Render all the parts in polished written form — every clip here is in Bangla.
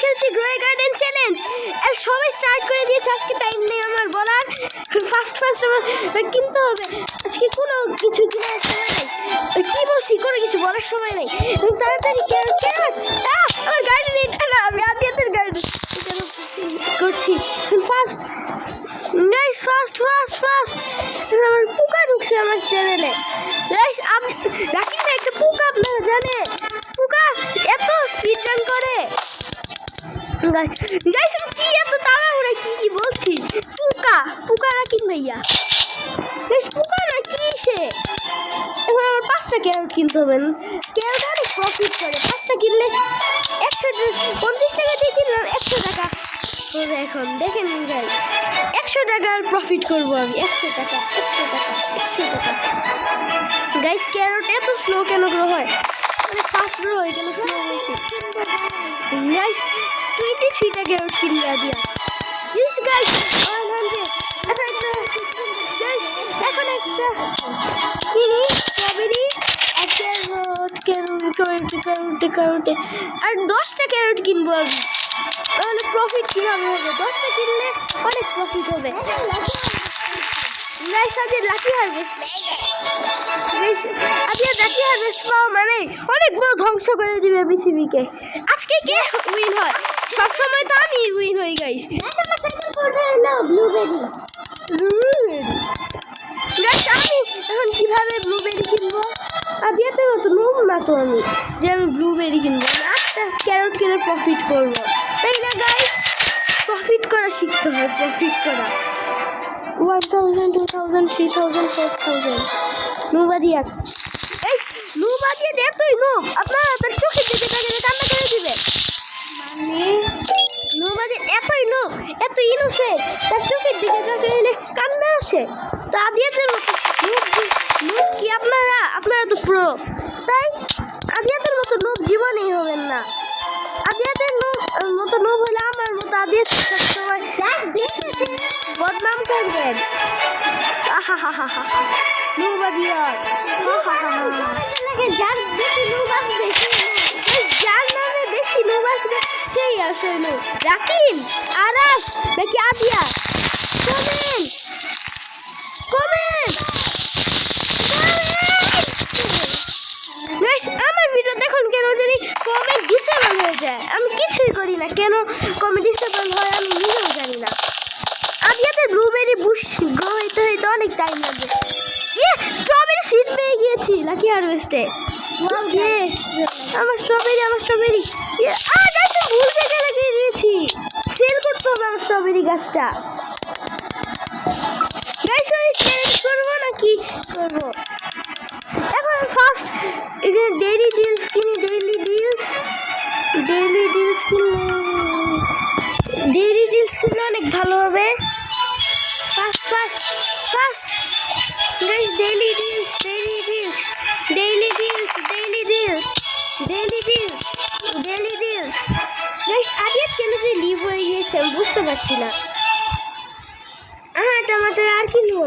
খেলছি গ্রো গার্ডেন চ্যালেঞ্জ। আর সবাই স্টার্ট করে দিয়েছে, আজকে টাইম নেই আমার বলার। ফার্স্ট আমার কিনতে হবে, আজকে কোনো কিছু কেনার সময় নেই। কি বলছি, কোনো কিছু বলার সময় নেই। তাড়াতাড়ি আমার গার্ডেন এটা না, আমি আদিয়াতের গার্ডেন করছি। ফার্স্ট গাইস, ফার্স্ট আমার পোকা ঢুকছে আমার চ্যানেলে। গাইস রাকিব ভাই একটা পোকা আপনারা জানেন, পোকা এত স্পিড রান করে। গাইস আমি কি এত তাড়াহুড়া কি বলছি, পোকা রাকিব ভাইয়া। গাইস পোকা না কি সে। এখন আমার 5টা ক্যারট কিনতে হবে, ক্যারট অনেক প্রফিট করে। 5টা কিনলে 150 টাকা দিয়ে কিনলাম, 100 টাকা হবে। এখন দেখেন গাইস 100 টাকার প্রফিট করবো আমি। 100 টাকা গাইস। ক্যারট এত স্লো কেন গ্রো হয়, মানে ফাস্ট গ্রো হয় কেন স্লো হয়েছে গাইস। 23টা ক্যারট কিনলে দিয়া ইস গাইস 100। এখন একটা কিনি স্ট্রবেরি, ক্যারট আর 10টা ক্যারট কিনবো আমি। তাহলে প্রফিট কিভাবে হবে? 10টা কিনলে অনেক প্রফিট হবে গাইস। আজকে লাকি হারভেস্ট পাওয়া মানে অনেক বড় ধ্বংস করে দিবে পৃথিবীকে। আজকে কে উইন হয়? সবসময় তো আমি উইন হই গাইস। আমি এখন কিভাবে ব্লুবেরি কিনবো? আদিয়াতে মতো নুব না তো আমি যে আমি ব্লুবেরি কিনবো। আমি 8টা ক্যারট কিনে প্রফিট করবো, তাই না গাইস? প্রফিট করা শিখতে হয়, প্রফিট করা। 1000, 2000, 3000, 4000 নুবাদিয়া। এই নুবাদিয়া এতই নুব, আপনারা তার চোখের দিকে তাকিয়ে কান্না করে দিবে। মানে নুবাদিয়া এতই নুব, এত ইনোসেন্ট, তার চোখের দিকে তাকিয়ে কান্না আসে। তা আদিয়াতের মতো নুব কি আপনারা তো প্রো, তাই আদিয়াতের মতো নুব জীবনেই হবেন না। আদিয়াতের মতো নুব হলে আমার মতো আদিয়াত সবসময় বদনাম করবেন। যার নামে বেশি নুব আসবে সেই আসলে নুব। রাকিব, আরাস নাকি আদিয়া? আমার ভিডিও দেখুন কেন জানি কমেন্ট ডিসেবল হয়ে যায়। আমি কিছুই করি না, কেন কমেন্ট ডিসেবল হয় আমি নিজেও জানি না। আদিয়াতের ব্লুবেরি বুশ গ্রো হইতে অনেক টাইম লাগবে। স্ট্রবেরি সিড পেয়ে গিয়েছি লাকি হারভেস্টে। আমার স্ট্রবেরি ভুল জায়গায় লাগিয়ে দিয়েছি। সেল করতে হবে আমার স্ট্রবেরি গাছটা। গাইস আমি চ্যালেঞ্জ করবো নাকি করবো? এখন ফার্স্ট এখানে ডেইলি ডিলস কিনি। ডেইলি ডিলস কিনলে অনেক ভালো হবে। First guys daily deals guys. Adiyat কেন যে লিভ হয়ে গিয়েছে আমি বুঝতে পারছি না। টমাটার আর কিনবো,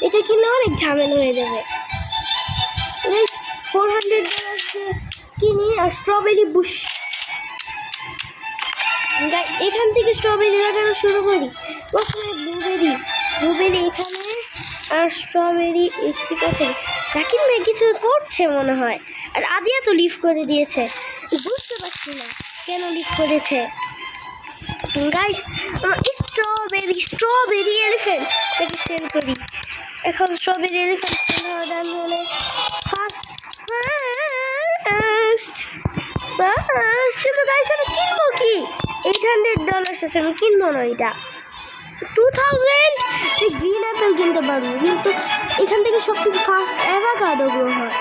এটা কিনলে অনেক ঝামেলা হয়ে যাবে। $400 কিনি। আর স্ট্রবেরি বুশ, এখান থেকে স্ট্রবেরি লাগানো শুরু করি। প্রথমে ব্লুবেরি এখানে, আর স্ট্রবেরি ঠিক আছে। রাকিব ভাই কিছু করছে মনে হয়, আর আদিয়া তো লিভ করে দিয়েছে। বুঝতে পারছি না কেন লিভ করেছে গাইস। স্ট্রবেরি এলিফ্যান্ট এটাকে সেল করি। এখন স্ট্রবেরি এলিফ্যান্ট সেল হওয়ার দাম হলে ফার্স্ট কিন্তু গাইস আমি কিনবো কি? $800 আছে, আমি কিনবো না। এটা 2000 গ্রিন অ্যাপেল কিনতে পারবো, কিন্তু এখান থেকে সব থেকে ফার্স্ট অ্যাভোকাডো গ্রো হয়।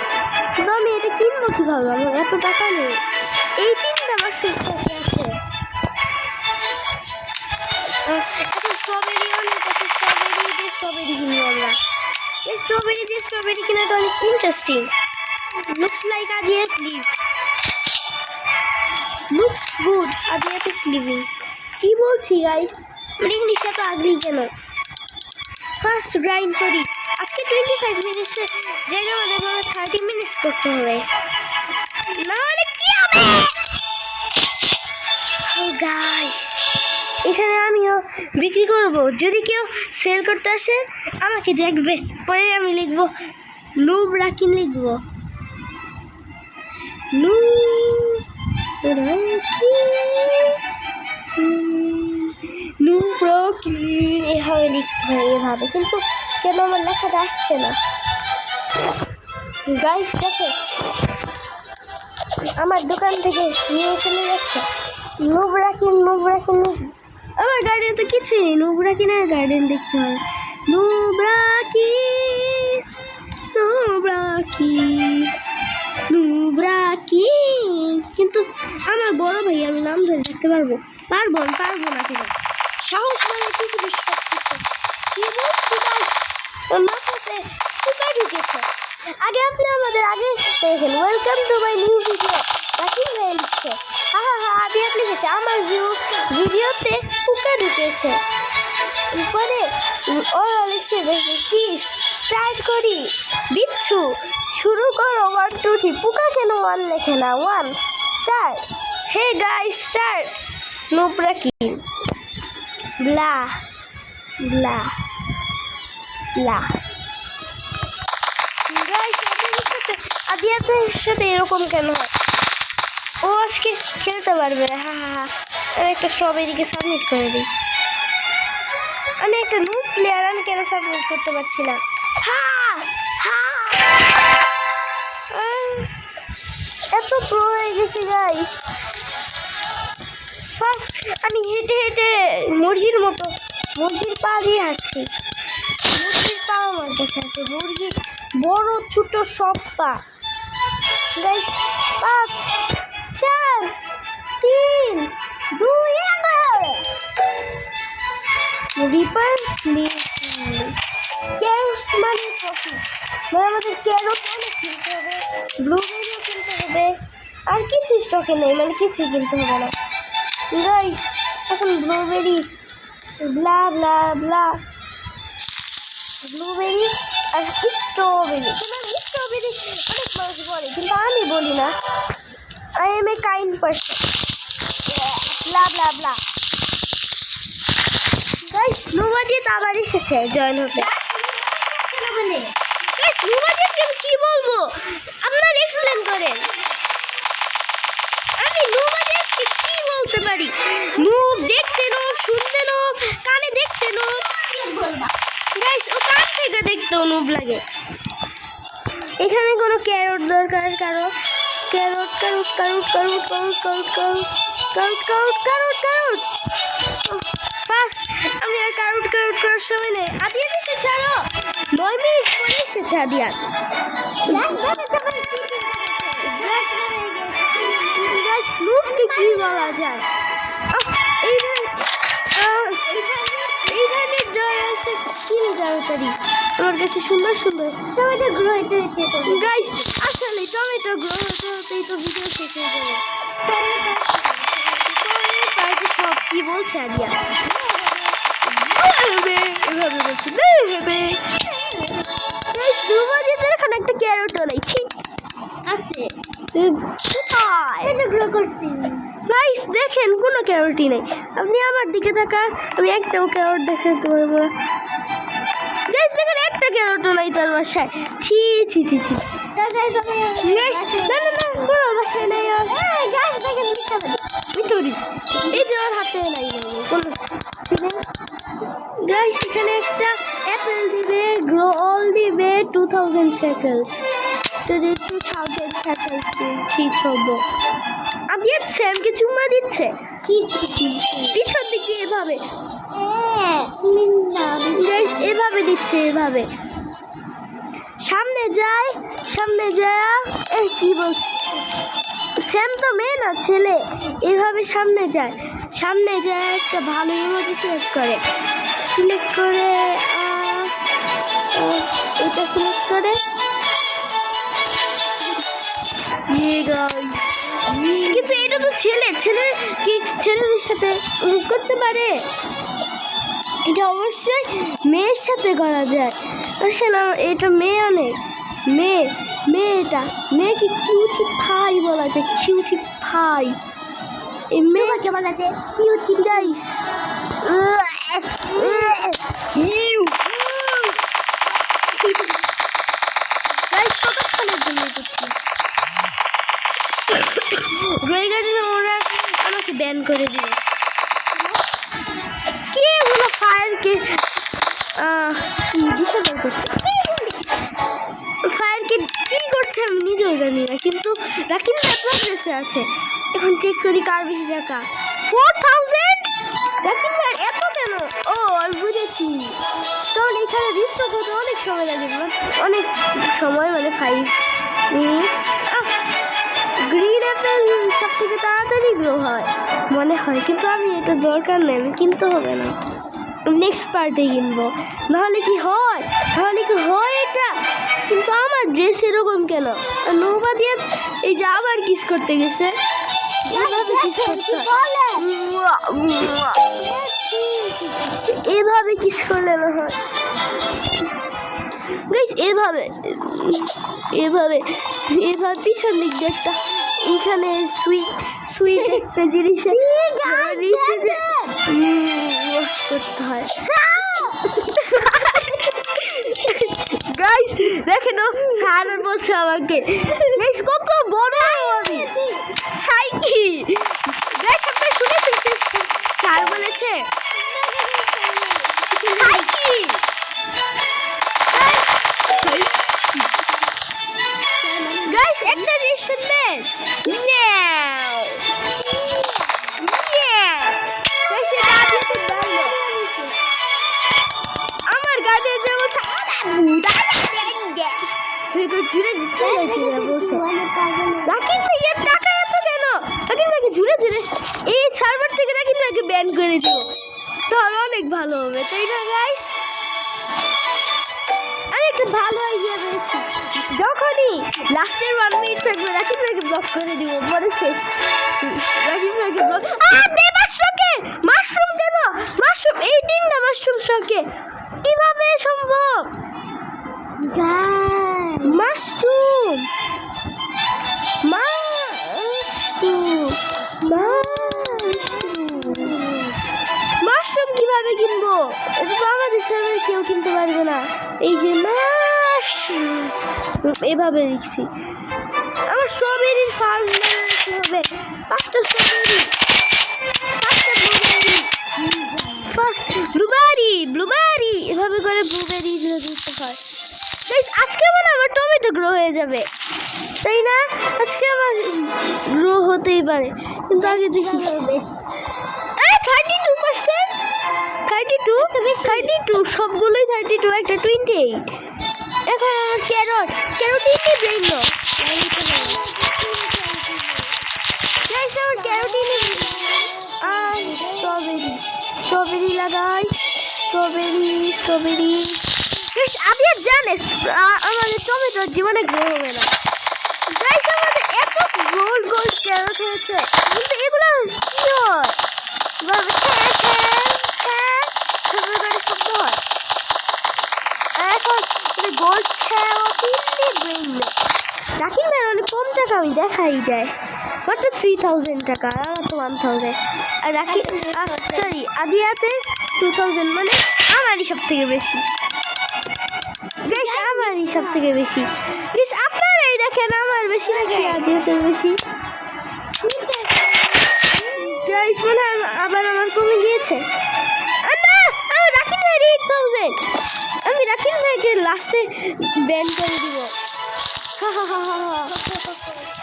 কিন্তু আমি এটা কিনবো কীভাবে? আমার এত টাকা নেই। এই তিনটা আমার সুস্থ আছে। এখন স্ট্রবেরি অনেক আছে, স্ট্রবেরি কিনবো আমরা। এই স্ট্রবেরি কিনা তো অনেক interesting. Looks like Adiyat live, looks good Adiyat is living. কি বলছি গাইস, ইংলিশটা তো আগেই কেন। ফার্স্ট গ্রাইন্ড করি। আজকে 25 মিনিটসের জায়গা মানে 30 মিনিটস করতে হবে, না হলে কি হবে? গাইস এখানে আমিও বিক্রি করব, যদি কেউ সেল করতে আসে আমাকে দেখবে, পরে আমি লিখবো নুব রাকিন, লিখবো নুব রাকিন এভাবে লিখতে হয়, এভাবে। কিন্তু কেন আমার লেখাটা আসছে না গাইস? দেখে আমার দোকান থেকে নিয়ে চলে যাচ্ছে নুব রাকিন। আমার গার্ডেন তো কিছুই নেই, নুব রাকিনের গার্ডেন দেখতে হবে। নুব রাকিন, কিন্তু আমার বড় ভাই, আমি নাম ধরে রাখতে পারবো না কেন? সাহস মানে পৃথিবীর সব কিছু কি বলছি গাইস, মাথাতে পোকা ঢুকেছে। আগে আপনি আমাদের আগে দেখেন, welcome to my new video Rakin ভাই লিখছে, আগে আপনি লিখেছে আমার ভিডিওতে পোকা ঢুকেছে, পরে ওরা লিখছে প্লিজ স্টার্ট করি, বিচ্ছু শুরু করো 1 2 3, পোকা কেন 1 লেখে না? 1 start. Hey guys start. Noob Rakin blah blah blah. Guys আদিয়াতের সাথে এরকম কেন হয়? ও আজকে খেলতে পারবে, একটা স্ট্রবেরিকে সাবমিট করে দিই। আমি একটা নুব প্লেয়ার, আমি কেন সাবমিট করতে পারছি না? এত প্রো হয়ে গেছে গাইস। ফার্স্ট আমি হেঁটে হেঁটে মুরগির পা দিয়ে হাঁটছি, মুরগির পা আমার কাছে আছে, মুরগি বড় ছোট সব পা। গাইস 5 4 3 2 1 রিপার স্লিপ ক্যারটস মানে প্রফিট, মানে আমাদের ক্যারট অনেক কিনতে হবে, ব্লুবেরিও কিনতে হবে, আর কিছু স্টকে নেই, মানে কিছুই কিনতে হবে না গাইস। এখন blueberry blah blah blah, blueberry আর স্ট্রবেরি, স্ট্রবেরি অনেক মানুষ বলে কিন্তু আমি বলি না, I am a kind person, blah blah blah. Guys Nubadit আবার এসেছে জয়েন হতে। গাইস নুবাদিতকে আমি কি বলবো, আপনারা এক্সপ্লেন করেন। আমি নুবাদিতকে কি বলতে পারি? নুব দেখতে নুব, শুনতে নুব, কানে দেখতে নুব। গাইস ও কান থেকে দেখতেও নুব লাগে। এখানে কোনো ক্যারট দরকার কারো? Carrot carrot carrot carrot carrot carrot carrot carrot carrot carrot. First আমি আর ক্যারট করার সময় নেই। আদিয়াত এসে ছাড়ো, 9 মিনিট পরে এসেছে আদিয়াত। গাইস নুবকে কি বলা যায়? এইখানে কি তাড়াতাড়ি আমার কাছে সুন্দর টমেটো গ্রো হতে গাইস, আসলে টমেটো গ্রো হতেই তো ভিডিও শেষ হয়ে যাবে। সব কি বলছে আদিয়া? এভাবে বলছি এখানে একটা ক্যারটও নাই, ঠিক আছে গ্রো করছি। গাইস দেখেন কোনো ক্যারটই নেই, আপনি আমার দিকে তাকান, আমি একটাও ক্যারট দেখাতে পারবো না। গাইস দেখেন একটা ক্যারটও নাই তার বাসায়, ছি ছি ছি ছি। না কোনো বাসায় নাই। মিথরি এই যে ওর হাতে নাই কোনো। গাইস এখানে একটা অ্যাপেল দিবে, গ্রো অল দিবে 2000 সেকেন্ডস, 2000 সেকেন্ডস ঠিক হবে। আদিয়াত স্যামকে চুম্মা দিচ্ছে পিছন দিকে এভাবে, গাইস এভাবে দিচ্ছে, এভাবে সামনে যায় কি বল, স্যাম তো মেয়ে না ছেলে, এভাবে সামনে যায় একটা ভালো ইমোজি সিলেক্ট করে এটা সিলেক্ট করে কিন্তু এটা তো ছেলে কি ছেলেদের সাথে করতে পারে? এটা অবশ্যই মেয়ের সাথে করা যায়। না এটা মেয়ে অনেক মেয়েটা মেয়েকে কিউটি ফাই বলা যায়, কিউটি ফাই। তোমাকে বলেছে ইউটিউব গাইস ইউ গাইস কতক্ষণের জন্য করছি গ্রে গার্ডেনে ওরা আমাকে ব্যান করে দিল কে হলো ফায়ারকে ডিসেবল করছে ফায়ারকে কি করছে আমি নিজেও জানি না কিন্তু রাকিব ভাই প্রগ্রেসে আছে এখন চেক করি কার বেশি টাকা 4000 রাকিব ভাই এত কেন ও আমি বুঝেছি কারণ এখানে রিস্ক করতে অনেক সময় লাগে অনেক সময় মানে 5 মিনিট গ্রিন অ্যাপেল সব থেকে তাড়াতাড়ি গ্রো হয় মনে হয় কিন্তু আমি এটা দরকার নেই আমি কিনতে হবে না নেক্সট পার্টে কিনবো নাহলে কি হয় এটা কিন্তু আমার ড্রেস এরকম কেন নৌবা দিয়ে এই যে আবার কিস করতে গেছে এভাবে কিস করলে না হয় গাইস এভাবে পিছন দিক দিয়ে একটা এখানে সুইট একটা জিনিস করতে হয় গাইস দেখেন স্যার বলছে আমাকে গাইস কত বড় আমি সাইকি গাইস আপনি শুনেছেন স্যার বলেছে সাইকি গাইস একটা জিনিস শুনবেন আমার গাড়ি যেমন জুড়ে দিচ্ছে বলছে রাকিব ভাইয়ের টাকা এত কেন রাকিব ভাইকে জুড়ে এই সার্ভার থেকে রাকিব ভাইকে ব্যান করে দিব তাহলে অনেক ভালো হবে তাই না গাইস আমি একটা ভালো আইডিয়া পেয়েছি যখনই লাস্টের 1 মিনিট থাকবে রাকিব ভাইকে ব্লক করে দিব পরে শেষ রাকিব ভাইকে ব্লক মাশরুম কেন মাশরুম 18 না মাশরুম শকে কিভাবে সম্ভব মাশরুম কিভাবে কিনবো এটা তো আমাদের সার্ভারে কেউ কিনতে পারবে না এই যে মাশরুম এভাবে লিখছি আমার স্ট্রবেরির ফার্ম হবে 5টা স্ট্রবেরি ব্লুবেরি এভাবে করে ব্লুবেরি দিতে হয় আজকে মনে আমার টমেটো গ্রো হয়ে যাবে তাই না আজকে আমার গ্রো হতেই পারে কিন্তু আগে দেখি 32 সবগুলোই 32 একটা 28 এখন আমার ক্যারট ইনি ব্রেইন স্ট্রবেরি লাগাই স্ট্রবেরি আপনি জানেন আমাদের টমেটোর জীবনে গ্রো হবে না গাইস আমাদের এত গোল্ড ক্যারট হয়েছে কিন্তু এগুলো কি হয় এখন গোল্ড রাকিব ভাই অনেক কম টাকা আমি দেখাই যায় মাত্র 3000 টাকা আমার তো 1000 আর রাকিব সরি আদিয়াতে 2000 মানে আমারই সব থেকে বেশি আপনারাই দেখেন আমার বেশি নাকি আদিয়াতে বেশি গাইস মানে আবার আমার কমে গিয়েছে না আমার রাকিব ভাই 8000 আমি রাকিব ভাইকে লাস্টে ব্যান করে দিব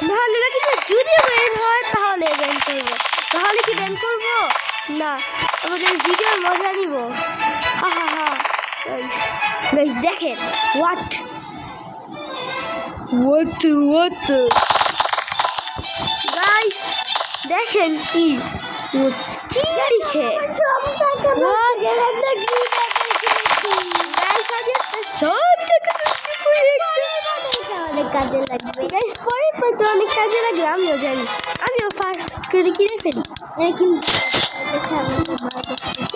নাহলে রাকিব ভাই যদি ব্যান হয় তাহলে ব্যান করবো তাহলে কি ব্যান করবো না আমাদের ভিডিওর মজা নিব গাইস দেখেন হোয়াট গাইস দেখেন কি লিখে অনেক কাজে লাগবে গাইস পরে তো অনেক কাজে লাগবে আমিও জানি আমিও ফার্স্ট করে কিনে ফেলি কিন্তু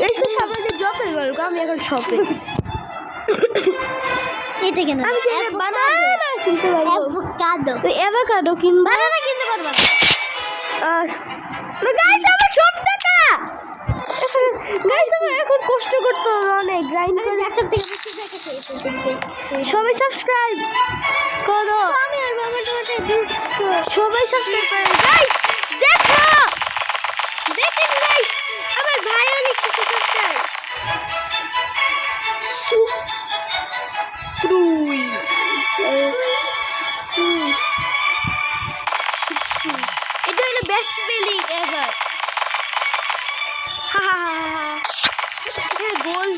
এইসব সাবানের যতই বলুক আমি এখন শপে এটা কেন আমি বানানা কিনতে পারবো অ্যাভোকাডো কিনবো বানানা কিনতে পারবো গাইস আমার সব টাকা গাইস আমার এখন কষ্ট করতে হবে অনেক গ্রাইন্ড করে ল্যাপটপ থেকে বেশি টাকা খেয়েছে সবাই সাবস্ক্রাইব করো আমি আর বাবা তোমাকে সবাই সাবস্ক্রাইব করে গাইস দেখো দেখেন গাইস আমার ভাই অনেক কিছু সাবস্ক্রাইব এটা হলো বেস্ট স্পেলিং এভার গোল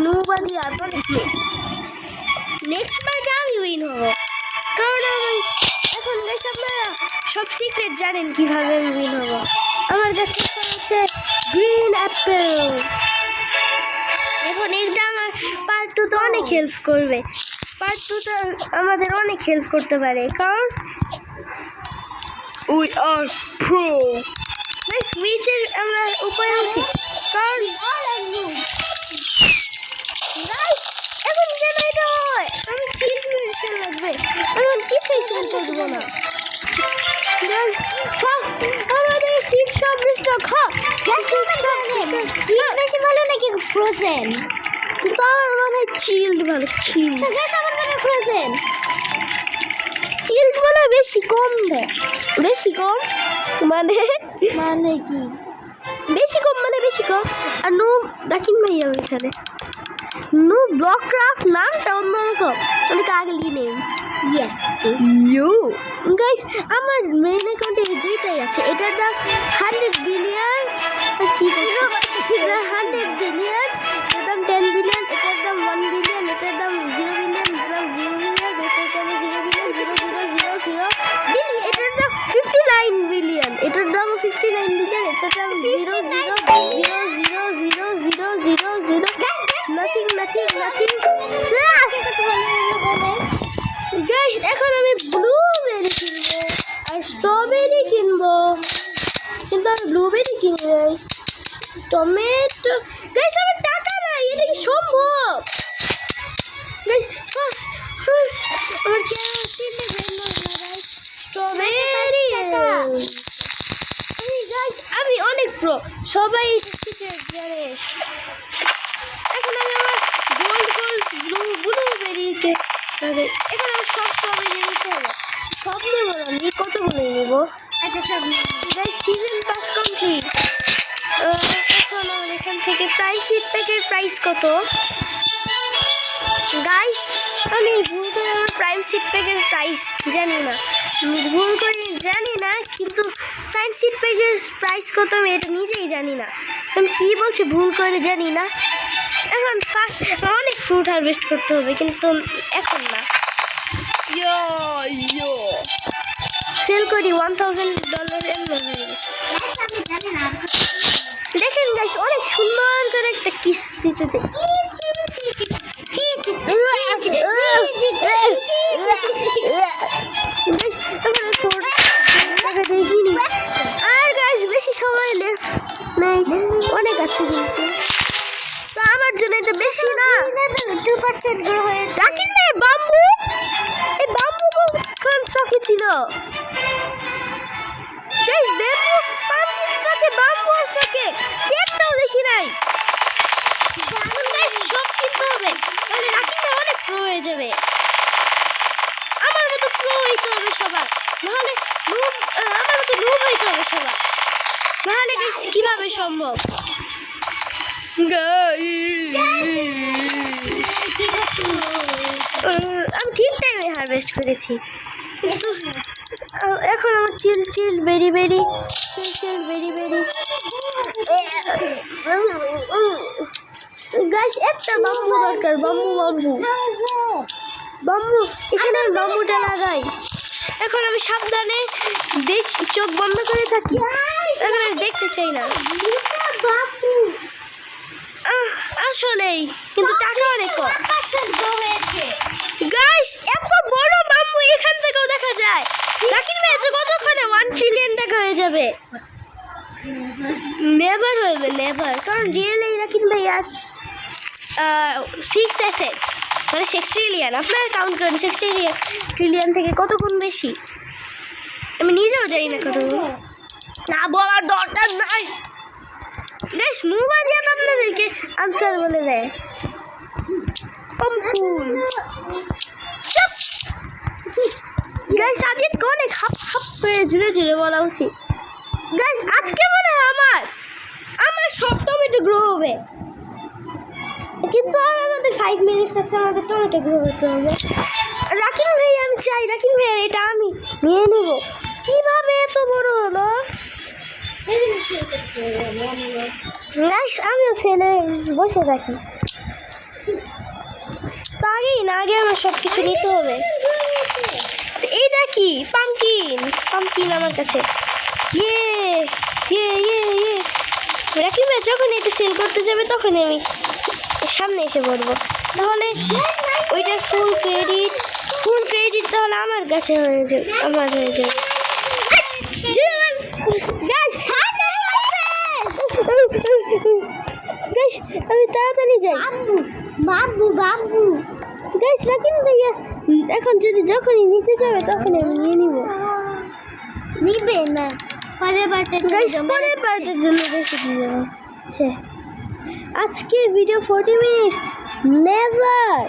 নোবডি আদার নেক্সট বার আমি উইন হব কারণ আমি এখন গাইস আপনারা সব সিক্রেট জানেন কিভাবে আমি উইন হব আমার কাছে আছে গ্রিন অ্যাপেল এখন এটা আমার পার্ট 2 তে অনেক হেল্প করবে পার্ট 2 তে আমাদের অনেক হেল্প করতে পারে কারণ উই আর প্রো গাইস উইচের আমরা উপরে উঠি কারণ গাইস এখন কেন এটা হয় আমি চিল মেডিসিন লাগবে এখন কিছুই চিল করবো না গাইস ফার্স্ট আমাদের সিট সব রিস্টক চিল বেশি ভালো নাকি ফ্রোজেন তার মানে চিল্ড ভালো চিল তো গাইস আমার মানে ফ্রোজেন চিল্ড মানে বেশি কম দেয় বেশি কম মানে মানে কি বেশি কম মানে বেশি কম আর নো ডাকিন ভাইয়া এখানে নো ব্লক ক্রাফট নামটা অন্যরকম অনেক আগলি নেই ইয়েস ইউ গাইস আমার মেইন অ্যাকাউন্টে দুইটাই আছে এটার দাম 100 বিলিয়ন কি 100 বিলিয়ন এটার দাম 10 বিলিয়ন এটার দাম 1 বিলিয়ন এটার দাম 0 বিলিয়ন এটার দাম 0 বিলিয়ন এটার দাম 0 বিলিয়ন 0 এটার দাম 59 বিলিয়ন এটার দাম 59 বিলিয়ন এটার দাম 0 nothing গাইস এখন আমি ব্লুবেরি কিনবো আর স্ট্রবেরি কিনবো কিন্তু আমি ব্লুবেরি কিনি নাই টমেটো গাইস আমার টাকা নাই এটা কি সম্ভব গাইস ফার্স্ট আমার কিনতে গাইস স্ট্রবেরি গাইস আমি অনেক প্রো সবাই জানে এখন আমি আমার ব্লুবেরিকে এখন আমার সব স্ট্রবেরি নিতে হবে সব নেবো না আমি কতগুলো নেবো আচ্ছা সব গাইস সিজন পাস কমপ্লিট এখন আমার এখান থেকে প্রাইস ফিডব্যাকের প্রাইস কত গাইস আমি ভুল করে আমার প্রাইম ফিডব্যাকের প্রাইস জানি না ভুল করে জানি না কিন্তু প্রাইম ফিডব্যাকের প্রাইস কত আমি এটা নিজেই জানি না আমি কী বলছি ভুল করে জানি না এখন ফার্স্ট অনেক ফ্রুট হারভেস্ট করতে হবে কিন্তু এখন না ইয়ো সেল করি $1000 এর মধ্যে আমি জানি না দেখেন গাইস অনেক সুন্দর করে একটা কিস দিতে চাই আর গাইস বেশি সময় লেফট নেই অনেক আছে কিন্তু তো আমার জন্য এটা বেশি না 2% গ্রো হয়েছে জাকির ভাই বাম্বু এই বাম্বু কোন স্টকে ছিল গাইস বাম্বু পাম্পকিন স্টকে বাম্বু স্টকে একটাও দেখি নাই এখন গাইস সব কিনতে হবে তাহলে জাকির ভাই অনেক প্রো হয়ে যাবে আমার মতো প্রো হইতে হবে সবার নাহলে আমার মতো নুব হইতে হবে সবার নাহলে গাইস কিভাবে সম্ভব আমি ঠিক টাইমে হারভেস্ট করেছি কিন্তু এখন আমার চিল বেরি গাইস একটা বাম্বু দরকার বাম্বু এখানে বাম্বুটা লাগাই এখন আমি সাবধানে চোখ বন্ধ করে থাকি এখন আমি দেখতে চাই না আসলেই কিন্তু টাকা অনেক কম গাইস এত বড় বাম্বু এখান থেকেও দেখা যায় জাকির ভাই তো কতক্ষণে 1 ট্রিলিয়ন টাকা হয়ে যাবে নেভার হবে নেভার কারণ রিয়েলি জাকির ভাই আর 6 অ্যাসেটস মানে 6 ট্রিলিয়ন আপনারা কাউন্ট করেন 6 ট্রিলিয়ন থেকে কত গুণ বেশি আমি নিজেও জানি না কত গুণ না বলার দরকার নাই। বেশ মুবাজিয়াত আপনাদেরকে আনসার বলে দেয়। পাম্পুন গাইস আদিত অনেক হাপ হাপ করে জুড়ে জুড়ে বলা উচিত। গাইস আজকে মনে হয় আমার সব টমেটো গ্রো হবে, কিন্তু আর আমাদের 5 মিনিটস আছে, আমাদের টমেটো গ্রো হতে হবে। রাকিন ভাই আমি চাই, রাকিন ভাই এটা আমি নিয়ে নেব। কিভাবে এত বড় হলো? গাইস আমিও ছেলে বসে থাকি, আগে আমার সব কিছু নিতে হবে। এইটা কি? পাম্পকিন, পাম্পকিন আমার কাছে। ইয়ে ইয়ে ইয়ে ইয়ে রাকিব ভাই যখন এটা সেল করতে যাবে তখন আমি সামনে এসে পড়বো। তাহলে ওইটার ফুল ক্রেডিট তাহলে আমার কাছে হয়ে যাবে, আমার হয়ে যাবে। গাইস আমি তাড়াতাড়ি যাই। বাবু বাবু গাইস রাকিন ভাইয়া এখন যখনই নিতে যাবে তখন আমি নিয়ে নিব। নিবে না, পরের পার্টের জন্য রেখে দিয়ে যাচ্ছে। আজকের video 40 minutes never.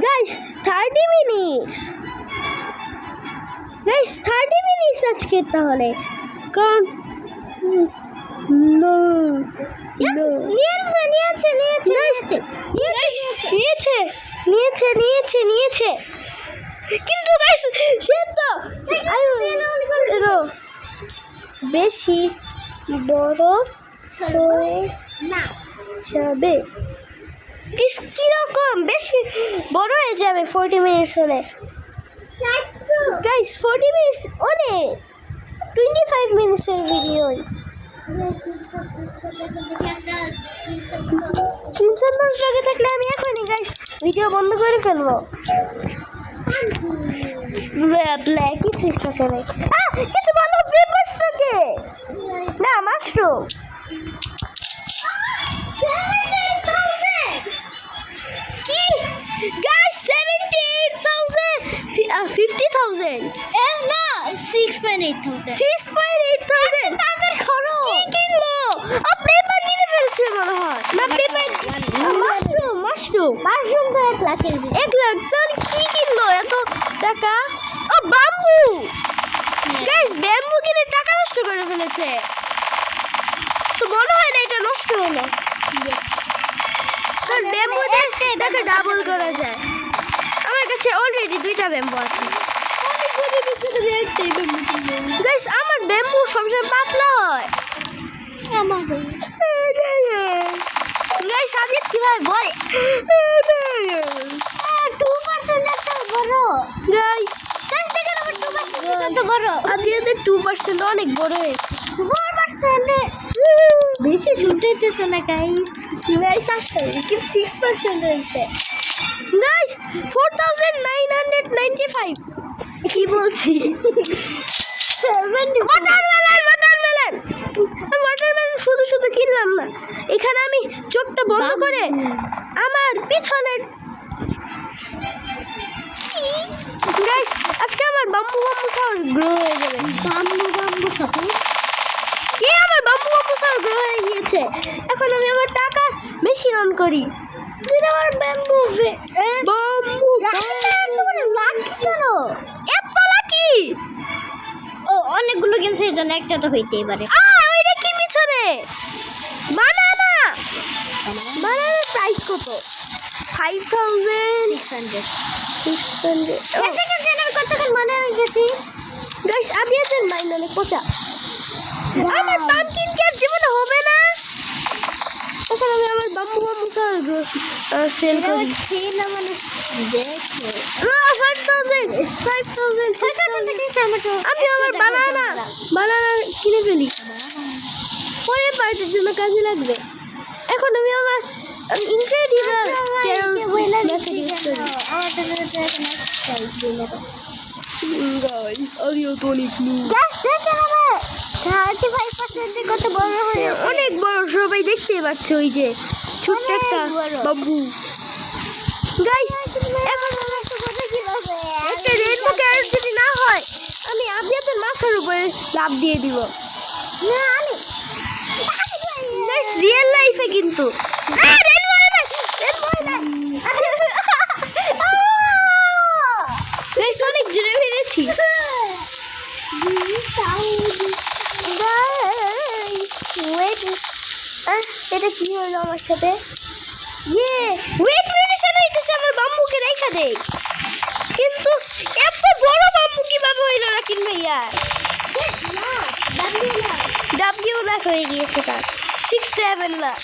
Guys 30 minutes, guys 30 minutes আজকের তাহলে, কারণ নিয়েছে কিন্তু গাইস সে তো বেশি বড় হয়ে যাবে। কিরকম বেশি বড় হয়ে যাবে 40 মিনিটস হলে? গাইস 40 মিনিটস অনেক, 25 মিনিটসের ভিডিও। 310 টাকা থাকলে আমি এখনই গাইস ভিডিও বন্ধ করে ফেলবো। ব্ল্যাক কিছু থাকে না, কিছু ভালো পেপার স্টকে না মাশরুম। কি গাইস 78,000 50,000 না 6.8,000 6.8,000 টাকার খরচ। কি কিনলো? পেপার কিনে ফেলছে মনে হয়। না পেপার মাশরুম তো 1 লাখের বেশি। 1 লাখ। তাহলে কি কিনলো এত টাকা? ও বাম্বু। গাইস ব্যাম্বু কিনে টাকা নষ্ট করে ফেলেছে, তো মনে হয় না এটা নষ্ট হলো। কারণ ব্যাম্বু দিয়ে টাকা ডাবল করা যায়। আমার কাছে অলরেডি 2টা ব্যাম্বু আছে। গাইস আমার ব্যাম্বু সবসময় পাতলা হয়। গাইস আদিত কিভাবে বলে 2% একটা বড়। গাইস গাইস দেখেন আমার 2% কত বড়। আদিতের 2% অনেক বড় হয়েছে। 4% বেশি জুটাইতেছে না গাইস। গাইস আসলে কিন্তু 6% হয়েছে। গাইস 4,995 কি বলছি? ওয়াটারমেলন শুধু কিনলাম না, এখানে আমি চোখটা বন্ধ করে আমার পিছনের গাইস আজকে আমার বাম্বু সব গ্রো হয়ে যাবে। বাম্বু সব কি আমার বাম্বু সব গ্রো হয়ে গিয়েছে। এখন আমি আমার টাকা মেশিন অন করি। আমার ব্যাম্বু বাম্বু লাকি কেন? এত লাকি? ও অনেকগুলো কিনছে এই জন্য একটা তো হইতেই পারে। ওইটা কি পিছনে বানানা প্রাইস কত? 5,600 কতক্ষণ মনে হয়ে গেছি। গাইস আমি এদের মাইন্ড অনেক পচা। আমার পাম্পকিন কেক জীবনে হবে না। এখন আমি আমার বাম্বু সেল করি। মানে দেখো 5,000 আমি আমার বানানা কিনে ফেলি, পরে পার্টির জন্য কাজে লাগবে। এখন আমি আমার ইনক্রেডিবল কত বড় হয়, অনেক বড়, সবাই দেখতেই পাচ্ছে ওই যে ছোট্ট একটা বাবু। গাইস এখন একটা রেনবো ক্যারেট যদি না হয় আমি আবিয়াতের মাথার উপরে লাফ দিয়ে দিব। না আমি গাইস রিয়েল লাইফে কিন্তু রেনবো গাইস অনেক জোরে মেরেছি। এটা কি হলো আমার সাথে? ওয়েট মেডিসিন হইতেছে আমার বাম্বুকে রেখা দেই, কিন্তু এত বড় বাম্বু কিভাবে হইলো রাকিন ভাইয়া? ডাব্লিউ লাখ হয়ে গিয়েছে তার 6-7 লাখ।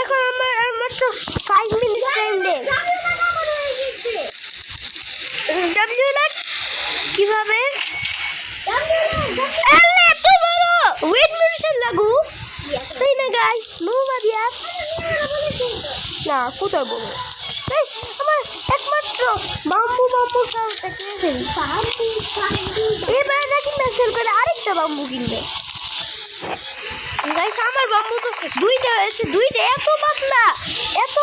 এখন আমার মাত্র 5 মিনিট টাইম দেন। ডাব্লিউ লাখ কিভাবে? এত বড় ওয়েট মেডিসিন লাগু তাই না গাইস? নো বাদিয়া না কোথায় বলো আমার একমাত্র বাম্বু সাউন্ডটা কিনে ফেলি। এবার নাকি মেসেল করে আরেকটা বাম্বু কিনবে। গাইস আমার বাম্বু তো দুইটা হয়েছে, দুইটা এত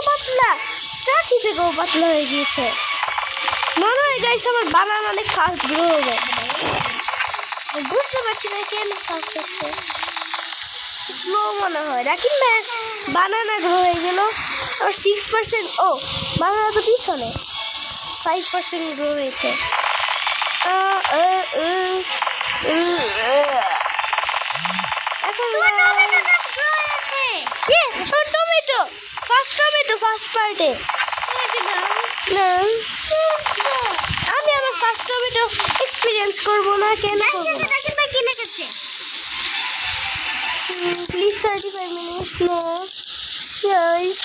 পাতলা চাকি থেকেও পাতলা হয়ে গিয়েছে। মনে হয় গাইস আমার বানান অনেক ফাস্ট গ্রো হবে। বুঝতে পারছি না কেন ফাস্ট হচ্ছে, স্লো মনে হয়। রাকিন ভাই বানানা গ্রো হয়ে গেল আর 6%। ও বানানা তো পিছনে 5% গ্রো হয়েছে। এখন টমেটো ফার্স্ট পার্টে আমি আমার ফার্স্ট টমেটো এক্সপিরিয়েন্স করবো না কেন? প্লিজ 35 মিনিটস নো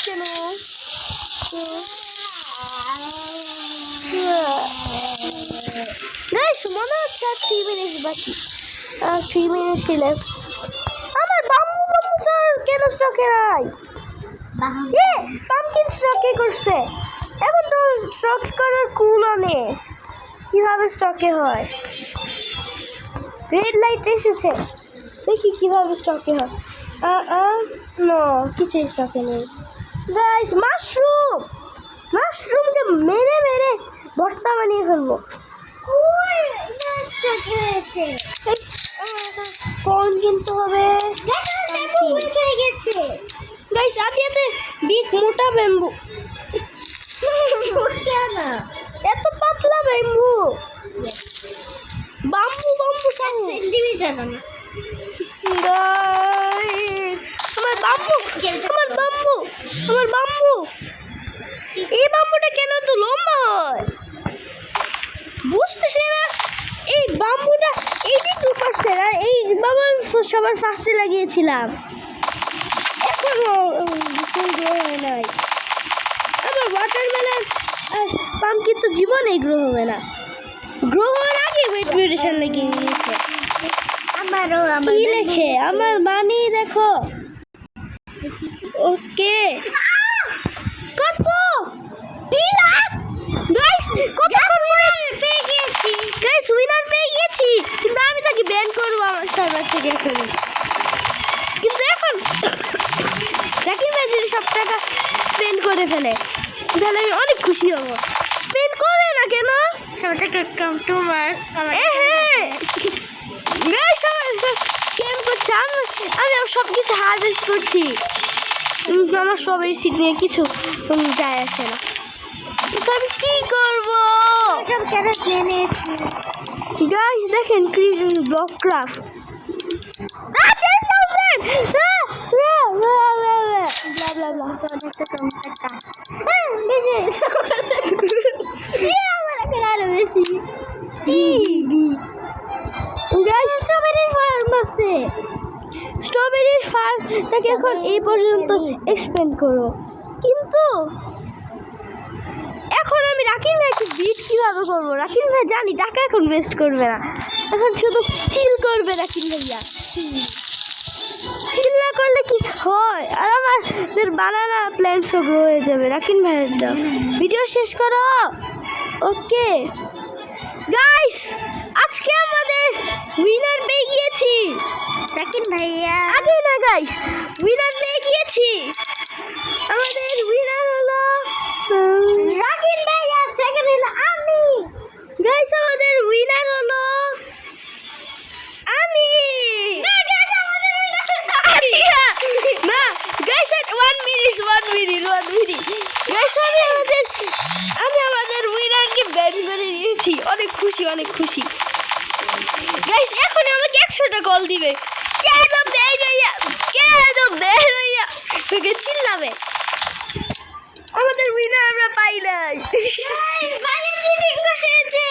কেন? মনে হচ্ছে 3 মিনিট বাকি, 3 মিনিট লেফট। আমার বাম্বু স্যার কেন স্টকে নাই? পাম্পকিন স্টকে করছে, এখন তো স্টক করার কুলও নেই। কিভাবে স্টকে হয়? রেড লাইট এসেছে, দেখি কিভাবে স্টকে হয়। নো কিছু স্টকে নেই গাইস। মাশরুমকে মেরে ভর্তা বানিয়ে ফেলবো। কোন কিনতে হবে গাইস? আদিয়াতে বিগ মোটা ব্যাম্বু, এত পাতলা ব্যাম্বু। বাম্বু আমার বাম্বু এই বাম্বুটা কেন তো লম্বা হয় বুঝতেছি না। এই বাম্বুটা 82% আর এই বাম্বু সবার ফার্স্টে লাগিয়েছিলাম, এখনো গ্রো হয় নাই। আবার ওয়াটারমেলন আর পাম্পকিন তো জীবনেই গ্রো হবে না। গ্রো হওয়ার আগে ওয়েট মিউটেশন লাগিয়ে দিয়েছে। কি লেখে আমার মানি দেখো। ওকে কত 3 লাখ গাইস, গাইস উইনার পেয়ে গেছি, কিন্তু আমি তাকে ব্যান করবো আমার সার্ভার থেকে এখন। কিন্তু এখন রাকিন ভাই যদি সব টাকা স্পেন্ড করে ফেলে তাহলে আমি অনেক খুশি হব। স্পেন্ড করে না কেন? তোমার গাইস আমার স্ক্যাম করছে। আমি সব কিছু হারভেস্ট করছি। আমার স্ট্রবেরি সিড নিয়ে কিছু যায় আসে না, তো আমি কি করবো? সব ক্যারেট নিয়ে নিয়েছি গাইস দেখেন ব্লক ক্রাফট। স্ট্রবেরির ফার্মটাকে এখন এই পর্যন্ত এক্সপেন্ড করো, কিন্তু এখন আমি রাকিন ভাইকে বিট কীভাবে করবো? রাকিন ভাই জানি টাকা এখন ওয়েস্ট করবে না, এখন শুধু চিল করবে রাকিন ভাইয়া। চিল না করলে কি হয়? আর আমাদের বানানা প্ল্যান্টসও গ্রো হয়ে যাবে। রাকিন ভাইয়েরটা ভিডিও শেষ করো। ওকে গাইস, আজকে আমাদের উইনার পেয়ে গিয়েছি। রাকিন ভাইয়া আগে না গাইস, উইনার পেয়ে গিয়েছি। আমাদের উইনার হলো রাকিন খুশি অনেক খুশি গাইস এখন আমাকে 100টা কল দিবে কে তো বের হইয়া ওকে চিল্লাবে আমাদের উইনার আমরা পাই নাই বাইরে চিটিং করেছে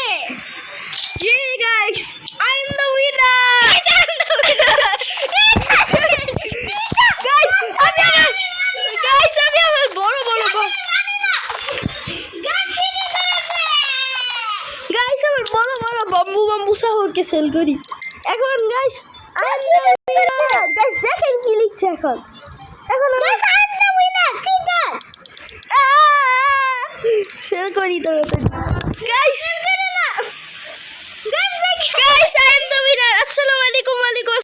Yeah, guys, I'm the winner. Guys, আমি আমার বড় বড় guys, আমার বড় বড় বাম্বু শহরকে সেল করি এখন guys, I'm the winner. Guys, দেখেন কি লিখছে এখন সেল করি তো guys